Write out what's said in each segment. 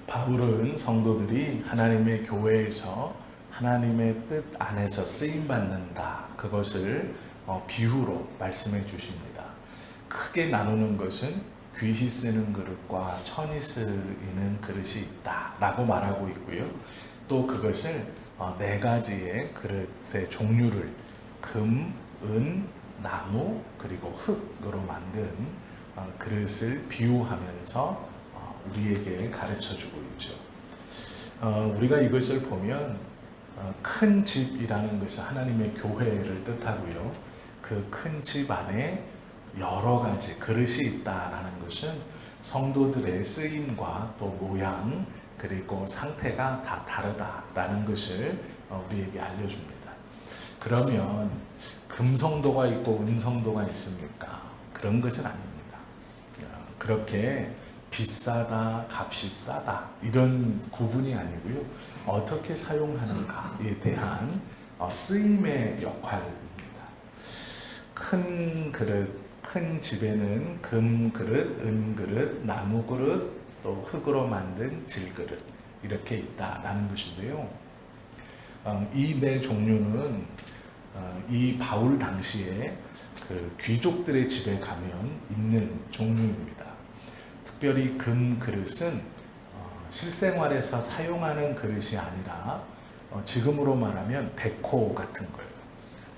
바울은 성도들이 하나님의 교회에서 하나님의 뜻 안에서 쓰임받는다, 그것을 비유로 말씀해 주십니다. 크게 나누는 것은 귀히 쓰는 그릇과 천히 쓰이는 그릇이 있다 라고 말하고 있고요. 또 그것을 네 가지의 그릇의 종류를 금, 은, 나무 그리고 흙으로 만든 그릇을 비유하면서 우리에게 가르쳐주고 있죠. 우리가 이것을 보면 큰 집이라는 것은 하나님의 교회를 뜻하고요. 그 큰 집 안에 여러 가지 그릇이 있다라는 것은 성도들의 쓰임과 또 모양 그리고 상태가 다 다르다라는 것을 우리에게 알려줍니다. 그러면 금성도가 있고 은성도가 있습니까? 그런 것은 아닙니다. 그렇게 비싸다, 값이 싸다 이런 구분이 아니고요. 어떻게 사용하는가에 대한 쓰임의 역할입니다. 큰 그릇, 큰 집에는 금 그릇, 은 그릇, 나무 그릇, 또 흙으로 만든 질그릇 이렇게 있다라는 것인데요. 이 네 종류는 이 바울 당시에 그 귀족들의 집에 가면 있는 종류입니다. 특별히 금 그릇은 실생활에서 사용하는 그릇이 아니라 지금으로 말하면 데코 같은 거예요.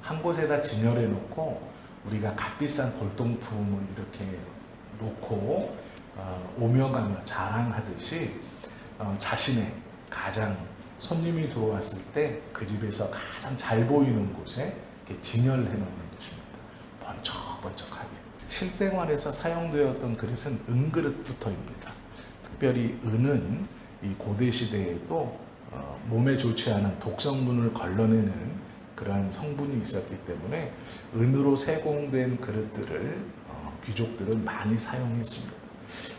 한 곳에다 진열해 놓고 우리가 값비싼 골동품을 이렇게 놓고 오며 가며 자랑하듯이 자신의 가장 손님이 들어왔을 때 그 집에서 가장 잘 보이는 곳에 이렇게 진열해 놓는 것입니다. 번쩍번쩍하게. 실생활에서 사용되었던 그릇은 은그릇부터입니다. 특별히 은은 이 고대 시대에도 몸에 좋지 않은 독성분을 걸러내는 그러한 성분이 있었기 때문에 은으로 세공된 그릇들을 귀족들은 많이 사용했습니다.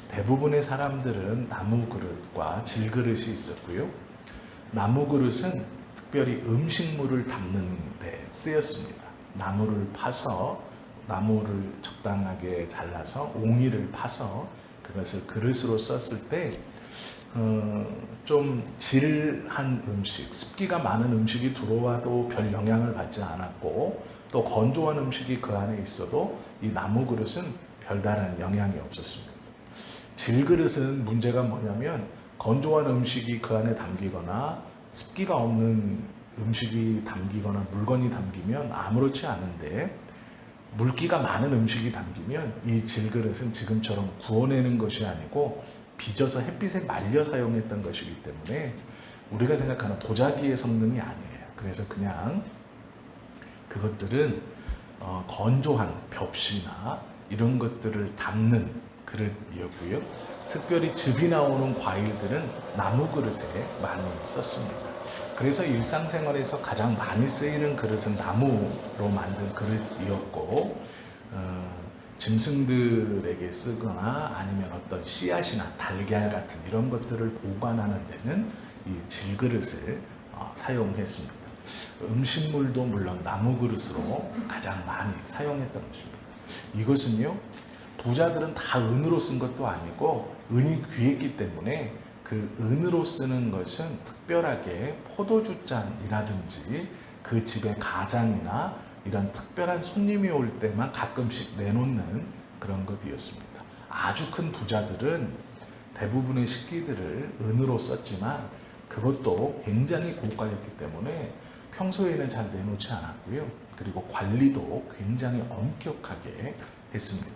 대부분의 사람들은 나무 그릇과 질그릇이 있었고요. 나무 그릇은 특별히 음식물을 담는 데 쓰였습니다. 나무를 파서 나무를 적당하게 잘라서 옹이를 파서 그것을 그릇으로 썼을 때 좀 질한 음식, 습기가 많은 음식이 들어와도 별 영향을 받지 않았고 또 건조한 음식이 그 안에 있어도 이 나무 그릇은 별다른 영향이 없었습니다. 질그릇은 문제가 뭐냐면 건조한 음식이 그 안에 담기거나 습기가 없는 음식이 담기거나 물건이 담기면 아무렇지 않은데 물기가 많은 음식이 담기면 이 질그릇은 지금처럼 구워내는 것이 아니고 빚어서 햇빛에 말려 사용했던 것이기 때문에 우리가 생각하는 도자기의 성능이 아니에요. 그래서 그냥 그것들은 건조한 벽시나 이런 것들을 담는 그릇이었고요. 특별히 즙이 나오는 과일들은 나무 그릇에 많이 썼습니다. 그래서 일상생활에서 가장 많이 쓰이는 그릇은 나무로 만든 그릇이었고 짐승들에게 쓰거나 아니면 어떤 씨앗이나 달걀 같은 이런 것들을 보관하는 데는 이 질그릇을 사용했습니다. 음식물도 물론 나무 그릇으로 가장 많이 사용했던 것입니다. 이것은요, 부자들은 다 은으로 쓴 것도 아니고 은이 귀했기 때문에 그 은으로 쓰는 것은 특별하게 포도주잔이라든지 그 집의 가장이나 이런 특별한 손님이 올 때만 가끔씩 내놓는 그런 것이었습니다. 아주 큰 부자들은 대부분의 식기들을 은으로 썼지만 그것도 굉장히 고가였기 때문에 평소에는 잘 내놓지 않았고요. 그리고 관리도 굉장히 엄격하게 했습니다.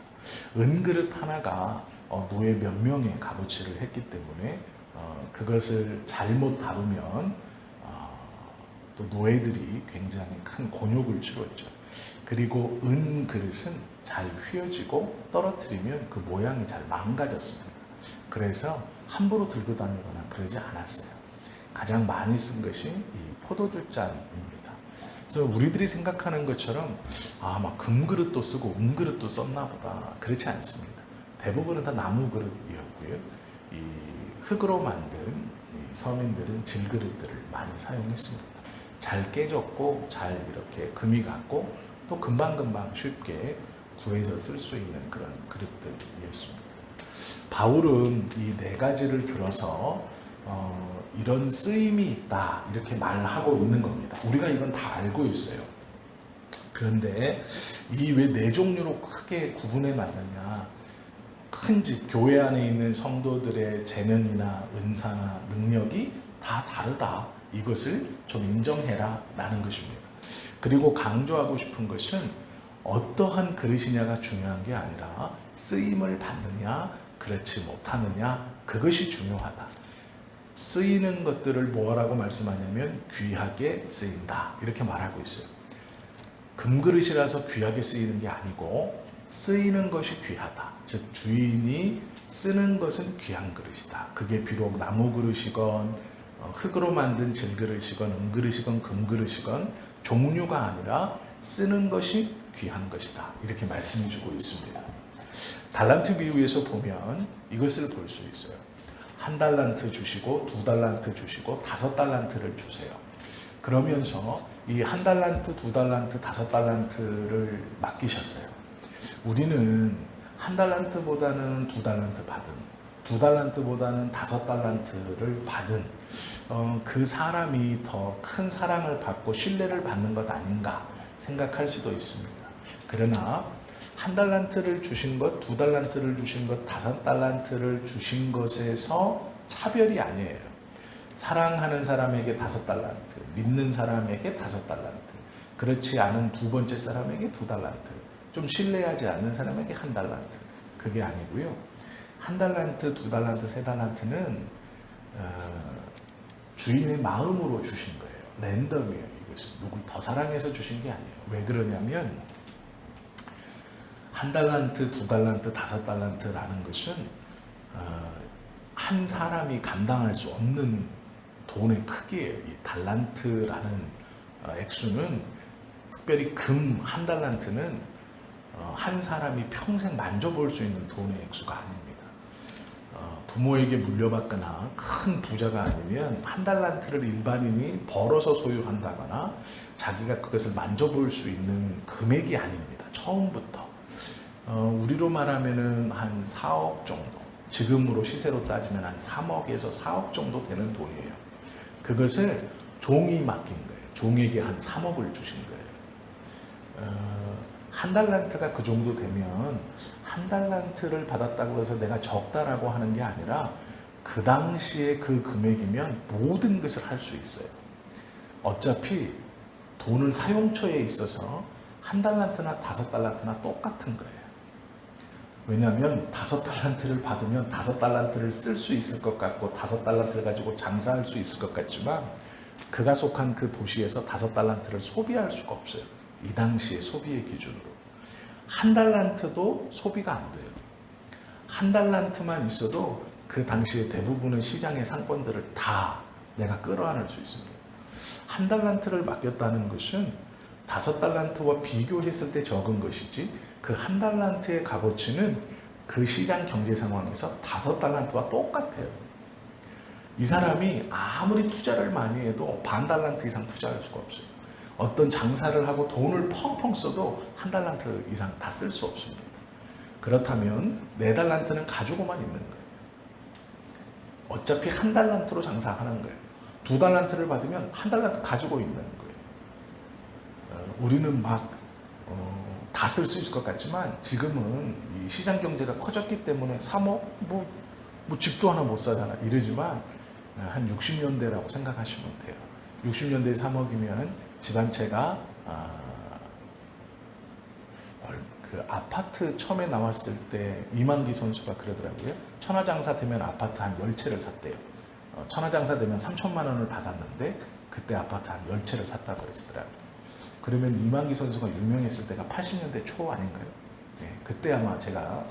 은그릇 하나가 노예 몇 명의 값어치를 했기 때문에 그것을 잘못 다루면 또 노예들이 굉장히 큰 곤욕을 치렀죠. 그리고 은 그릇은 잘 휘어지고 떨어뜨리면 그 모양이 잘 망가졌습니다. 그래서 함부로 들고 다니거나 그러지 않았어요. 가장 많이 쓴 것이 이 포도주잔입니다. 그래서 우리들이 생각하는 것처럼 막 금그릇도 쓰고 은그릇도 썼나 보다, 그렇지 않습니다. 대부분은 다 나무 그릇이었고요. 이 흙으로 만든 서민들은 질그릇들을 많이 사용했습니다. 잘 깨졌고 잘 이렇게 금이 갔고 또 금방금방 쉽게 구해서 쓸 수 있는 그런 그릇들이었습니다. 바울은 이 네 가지를 들어서 이런 쓰임이 있다 이렇게 말하고 있는 겁니다. 우리가 이건 다 알고 있어요. 그런데 이 왜 네 종류로 크게 구분해 놨느냐, 큰 집 교회 안에 있는 성도들의 재능이나 은사나 능력이 다 다르다, 이것을 좀 인정해라 라는 것입니다. 그리고 강조하고 싶은 것은 어떠한 그릇이냐가 중요한 게 아니라 쓰임을 받느냐 그렇지 못하느냐, 그것이 중요하다. 쓰이는 것들을 뭐라고 말씀하냐면 귀하게 쓰인다 이렇게 말하고 있어요. 금그릇이라서 귀하게 쓰이는 게 아니고 쓰이는 것이 귀하다. 즉 주인이 쓰는 것은 귀한 그릇이다. 그게 비록 나무 그릇이건 흙으로 만든 질그릇이건 은그릇이건 금그릇이건 종류가 아니라 쓰는 것이 귀한 것이다 이렇게 말씀해 주고 있습니다. 달란트 비유에서 보면 이것을 볼 수 있어요. 1달란트 주시고 2달란트 주시고 5달란트를 주세요. 그러면서 이 1달란트, 2달란트, 5달란트를 맡기셨어요. 우리는 1달란트보다는 2달란트 받은, 2달란트보다는 5달란트를 받은 그 사람이 더 큰 사랑을 받고 신뢰를 받는 것 아닌가 생각할 수도 있습니다. 그러나 1달란트를 주신 것, 2달란트를 주신 것, 5달란트를 주신 것에서 차별이 아니에요. 사랑하는 사람에게 5달란트, 믿는 사람에게 5달란트, 그렇지 않은 두 번째 사람에게 2달란트, 좀 신뢰하지 않는 사람에게 1달란트, 그게 아니고요. 1달란트, 2달란트, 3달란트는 주인의 마음으로 주신 거예요. 랜덤이에요. 이것은 누굴 더 사랑해서 주신 게 아니에요. 왜 그러냐면 1달란트, 2달란트, 5달란트라는 것은 한 사람이 감당할 수 없는 돈의 크기예요. 이 달란트라는 액수는, 특별히 금 1달란트는 한 사람이 평생 만져볼 수 있는 돈의 액수가 아닙니다. 부모에게 물려받거나 큰 부자가 아니면 1달란트를 일반인이 벌어서 소유한다거나 자기가 그것을 만져볼 수 있는 금액이 아닙니다. 처음부터. 우리로 말하면은 한 4억 정도, 지금으로 시세로 따지면 한 3억에서 4억 정도 되는 돈이에요. 그것을 종이 맡긴 거예요. 종에게 한 3억을 주신 거예요. 1달란트가 그 정도 되면 1달란트를 받았다고 해서 내가 적다라고 하는 게 아니라 그 당시에 그 금액이면 모든 것을 할 수 있어요. 어차피 돈을 사용처에 있어서 1달란트나 5달란트나 똑같은 거예요. 왜냐하면 5달란트를 받으면 5달란트를 쓸 수 있을 것 같고 5달란트를 가지고 장사할 수 있을 것 같지만 그가 속한 그 도시에서 5달란트를 소비할 수가 없어요. 이 당시의 소비의 기준으로. 1달란트도 소비가 안 돼요. 1달란트만 있어도 그 당시에 대부분의 시장의 상권들을 다 내가 끌어안을 수 있습니다. 1달란트를 맡겼다는 것은 5달란트와 비교했을 때 적은 것이지, 그 1달란트의 값어치는 그 시장 경제 상황에서 5달란트와 똑같아요. 이 사람이 아무리 투자를 많이 해도 반 달란트 이상 투자할 수가 없어요. 어떤 장사를 하고 돈을 펑펑 써도 1달란트 이상 다 쓸 수 없습니다. 그렇다면 4달란트는 가지고만 있는 거예요. 어차피 1달란트로 장사하는 거예요. 2달란트를 받으면 1달란트 가지고 있는 거예요. 우리는 막 다 쓸 수 있을 것 같지만 지금은 이 시장 경제가 커졌기 때문에 3억? 뭐 집도 하나 못 사잖아 이러지만 한 60년대라고 생각하시면 돼요. 60년대에 3억이면 집 한 채가 그 아파트 처음에 나왔을 때 이만기 선수가 그러더라고요. 천하장사 되면 아파트 한 10채를 샀대요. 천하장사 되면 3천만 원을 받았는데 그때 아파트 한 10채를 샀다고 그러시더라고요. 그러면 이만기 선수가 유명했을 때가 80년대 초 아닌가요? 네, 그때 아마 제가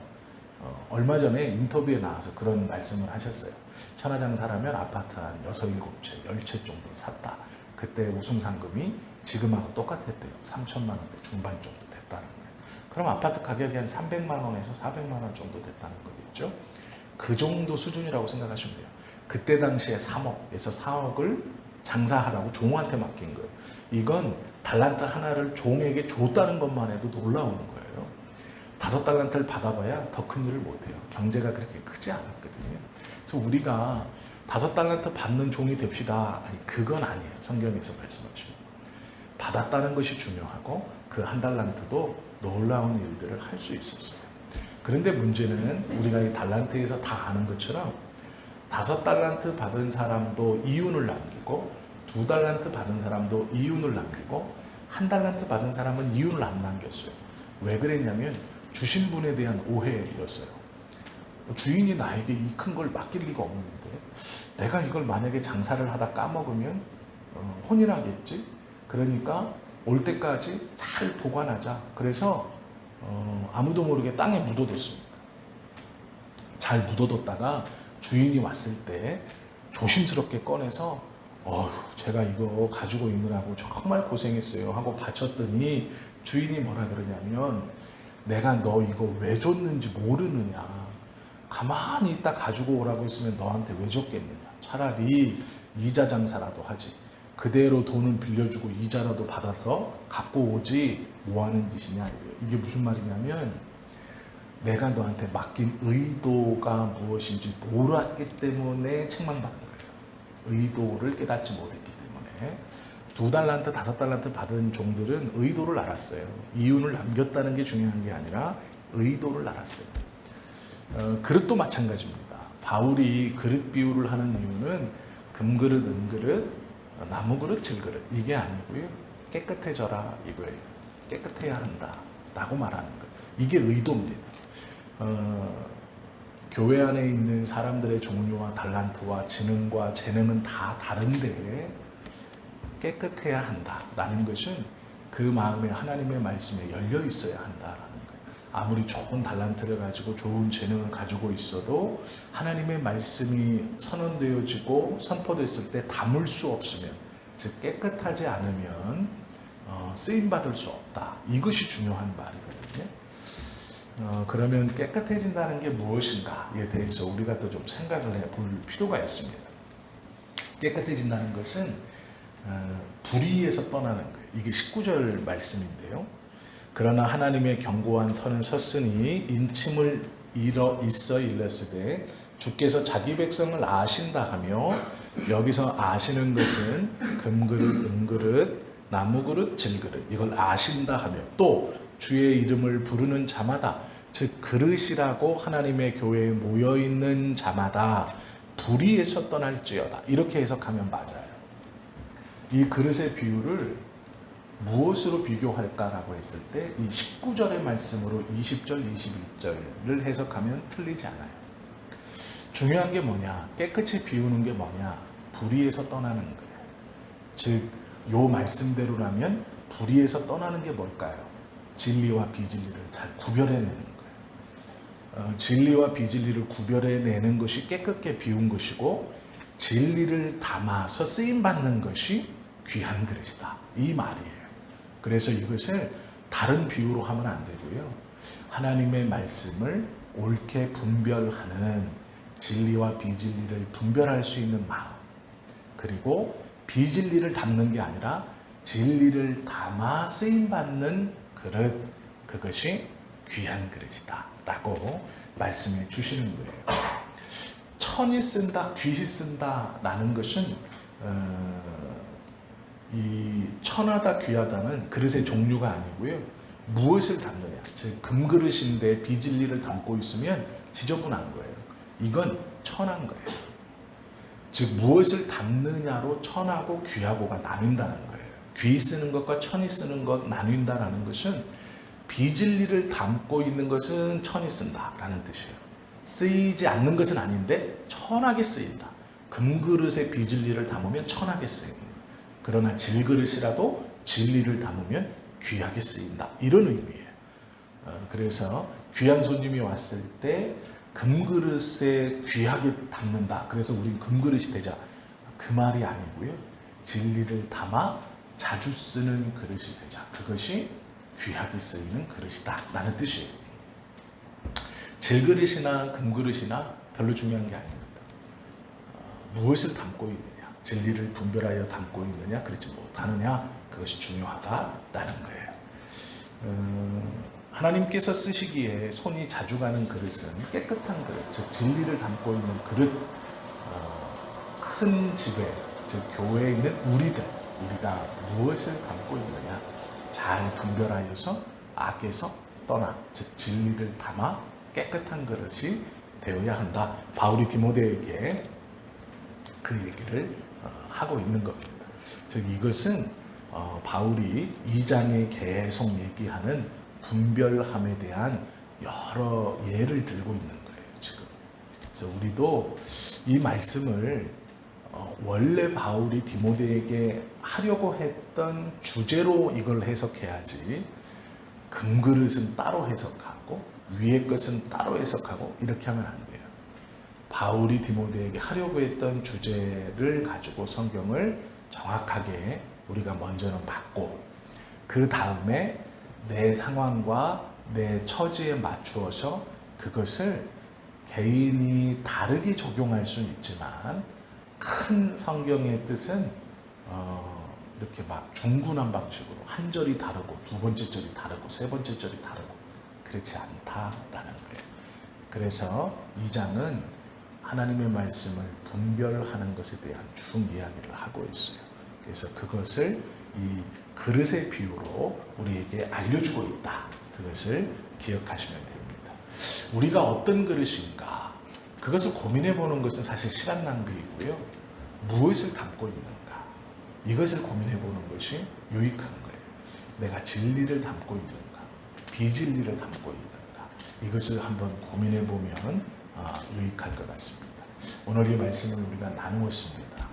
얼마 전에 인터뷰에 나와서 그런 말씀을 하셨어요. 천하장사라면 아파트 한 6, 7채, 10채 정도 샀다. 그때 우승 상금이 지금하고 똑같았대요. 3천만 원대 중반 정도 됐다는 거예요. 그럼 아파트 가격이 한 300만 원에서 400만 원 정도 됐다는 거겠죠. 그 정도 수준이라고 생각하시면 돼요. 그때 당시에 3억에서 4억을 장사하라고 종한테 맡긴 거예요. 이건 달란트 하나를 종에게 줬다는 것만 해도 놀라우는 거예요. 5달란트를 받아봐야 더 큰 일을 못해요. 경제가 그렇게 크지 않았거든요. 그래서 우리가 5달란트 받는 종이 됩시다. 아니, 그건 아니에요. 성경에서 말씀하시는. 받았다는 것이 중요하고 그 1달란트도 놀라운 일들을 할 수 있었어요. 그런데 문제는 우리가 이 달란트에서 다 아는 것처럼 5달란트 받은 사람도 이윤을 남기고 2달란트 받은 사람도 이윤을 남기고 1달란트 받은 사람은 이윤을 안 남겼어요. 왜 그랬냐면 주신 분에 대한 오해였어요. 주인이 나에게 이 큰 걸 맡길 리가 없는데 내가 이걸 만약에 장사를 하다 까먹으면 혼인하겠지. 그러니까 올 때까지 잘 보관하자. 그래서 아무도 모르게 땅에 묻어뒀습니다. 잘 묻어뒀다가 주인이 왔을 때 조심스럽게 꺼내서 제가 이거 가지고 있느라고 정말 고생했어요 하고 바쳤더니 주인이 뭐라 그러냐면 내가 너 이거 왜 줬는지 모르느냐. 가만히 있다 가지고 오라고 했으면 너한테 왜 줬겠느냐. 차라리 이자 장사라도 하지. 그대로 돈을 빌려주고 이자라도 받아서 갖고 오지 뭐 하는 짓이냐. 이게 무슨 말이냐면 내가 너한테 맡긴 의도가 무엇인지 몰랐기 때문에 책망받은 거예요. 의도를 깨닫지 못했기 때문에. 2달란트, 5달란트 받은 종들은 의도를 알았어요. 이윤을 남겼다는 게 중요한 게 아니라 의도를 알았어요. 그릇도 마찬가지입니다. 바울이 그릇 비유를 하는 이유는 금그릇, 은그릇, 나무그릇, 질그릇 이게 아니고요. 깨끗해져라 이거예요. 깨끗해야 한다 라고 말하는 거예요. 이게 의도입니다. 교회 안에 있는 사람들의 종류와 달란트와 지능과 재능은 다 다른데 깨끗해야 한다라는 것은 그 마음에 하나님의 말씀에 열려 있어야 한다라는 거예요. 아무리 좋은 달란트를 가지고 좋은 재능을 가지고 있어도 하나님의 말씀이 선언되어지고 선포됐을 때 담을 수 없으면, 즉 깨끗하지 않으면 쓰임받을 수 없다. 이것이 중요한 말이거든요. 그러면 깨끗해진다는 게 무엇인가에 대해서 우리가 또 좀 생각을 해볼 필요가 있습니다. 깨끗해진다는 것은 불의에서 떠나는 거예요. 이게 19절 말씀인데요. 그러나 하나님의 견고한 터는 섰으니 인침을 있어 일렀으되 주께서 자기 백성을 아신다 하며, 여기서 아시는 것은 금그릇, 은그릇, 나무그릇, 질그릇 이걸 아신다 하며, 또 주의 이름을 부르는 자마다, 즉 그릇이라고 하나님의 교회에 모여있는 자마다 불의에서 떠날지어다. 이렇게 해석하면 맞아요. 이 그릇의 비유를 무엇으로 비교할까라고 했을 때 이 19절의 말씀으로 20절, 21절을 해석하면 틀리지 않아요. 중요한 게 뭐냐? 깨끗이 비우는 게 뭐냐? 불의에서 떠나는 거예요. 즉, 요 말씀대로라면 불의에서 떠나는 게 뭘까요? 진리와 비진리를 잘 구별해내는 거예요. 진리와 비진리를 구별해내는 것이 깨끗게 비운 것이고, 진리를 담아서 쓰임받는 것이 귀한 그릇이다. 이 말이에요. 그래서 이것을 다른 비유로 하면 안 되고요. 하나님의 말씀을 옳게 분별하는, 진리와 비진리를 분별할 수 있는 마음, 그리고 비진리를 담는 게 아니라 진리를 담아 쓰임받는 그릇, 그것이 귀한 그릇이다 라고 말씀해 주시는 거예요. 천이 쓴다, 귀히 쓴다 라는 것은 이 천하다 귀하다는 그릇의 종류가 아니고요. 무엇을 담느냐. 즉 금그릇인데 비진리를 담고 있으면 지저분한 거예요. 이건 천한 거예요. 즉 무엇을 담느냐로 천하고 귀하고가 나뉜다는 거예요. 귀히 쓰는 것과 천이 쓰는 것 나뉜다라는 것은 비진리를 담고 있는 것은 천이 쓴다라는 뜻이에요. 쓰이지 않는 것은 아닌데 천하게 쓰인다. 금그릇에 비진리를 담으면 천하게 쓰인다. 그러나 질그릇이라도 진리를 담으면 귀하게 쓰인다. 이런 의미예요. 그래서 귀한 손님이 왔을 때 금그릇에 귀하게 담는다. 그래서 우린 금그릇이 되자. 그 말이 아니고요. 진리를 담아 자주 쓰는 그릇이 되자. 그것이 귀하게 쓰이는 그릇이다 라는 뜻이에요. 질그릇이나 금그릇이나 별로 중요한 게 아닙니다. 무엇을 담고 있느냐, 진리를 분별하여 담고 있느냐, 그렇지 못하느냐, 그것이 중요하다라는 거예요. 하나님께서 쓰시기에 손이 자주 가는 그릇은 깨끗한 그릇, 즉 진리를 담고 있는 그릇, 큰 지배, 즉 교회에 있는 우리가 무엇을 담고 있느냐 잘 분별하여서 악에서 떠나, 즉 진리를 담아 깨끗한 그릇이 되어야 한다. 바울이 디모데에게 그 얘기를 하고 있는 겁니다. 즉 이것은 바울이 2장에 계속 얘기하는 분별함에 대한 여러 예를 들고 있는 거예요, 지금. 그래서 우리도 이 말씀을 원래 바울이 디모데에게 하려고 했던 주제로 이걸 해석해야지, 금그릇은 따로 해석하고 위의 것은 따로 해석하고 이렇게 하면 안 돼요. 바울이 디모데에게 하려고 했던 주제를 가지고 성경을 정확하게 우리가 먼저는 받고, 그 다음에 내 상황과 내 처지에 맞추어서 그것을 개인이 다르게 적용할 수는 있지만 큰 성경의 뜻은 이렇게 막 중구난 방식으로 한 절이 다르고 두 번째 절이 다르고 세 번째 절이 다르고 그렇지 않다라는 거예요. 그래서 2장은 하나님의 말씀을 분별하는 것에 대한 쭉 이야기를 하고 있어요. 그래서 그것을 이 그릇의 비유로 우리에게 알려주고 있다. 그것을 기억하시면 됩니다. 우리가 어떤 그릇인가, 그것을 고민해 보는 것은 사실 시간 낭비이고요. 무엇을 담고 있는가, 이것을 고민해 보는 것이 유익한 거예요. 내가 진리를 담고 있는가, 비진리를 담고 있는가, 이것을 한번 고민해 보면 유익할 것 같습니다. 오늘 이 말씀을 우리가 나누었습니다.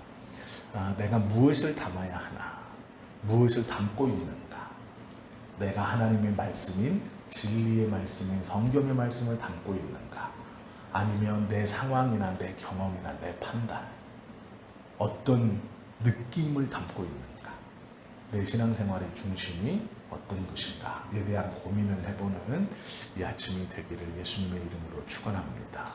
내가 무엇을 담아야 하나, 무엇을 담고 있는가, 내가 하나님의 말씀인 진리의 말씀인 성경의 말씀을 담고 있는가, 아니면 내 상황이나 내 경험이나 내 판단, 어떤 느낌을 담고 있는가, 내 신앙생활의 중심이 어떤 것인가에 대한 고민을 해보는 이 아침이 되기를 예수님의 이름으로 축원합니다.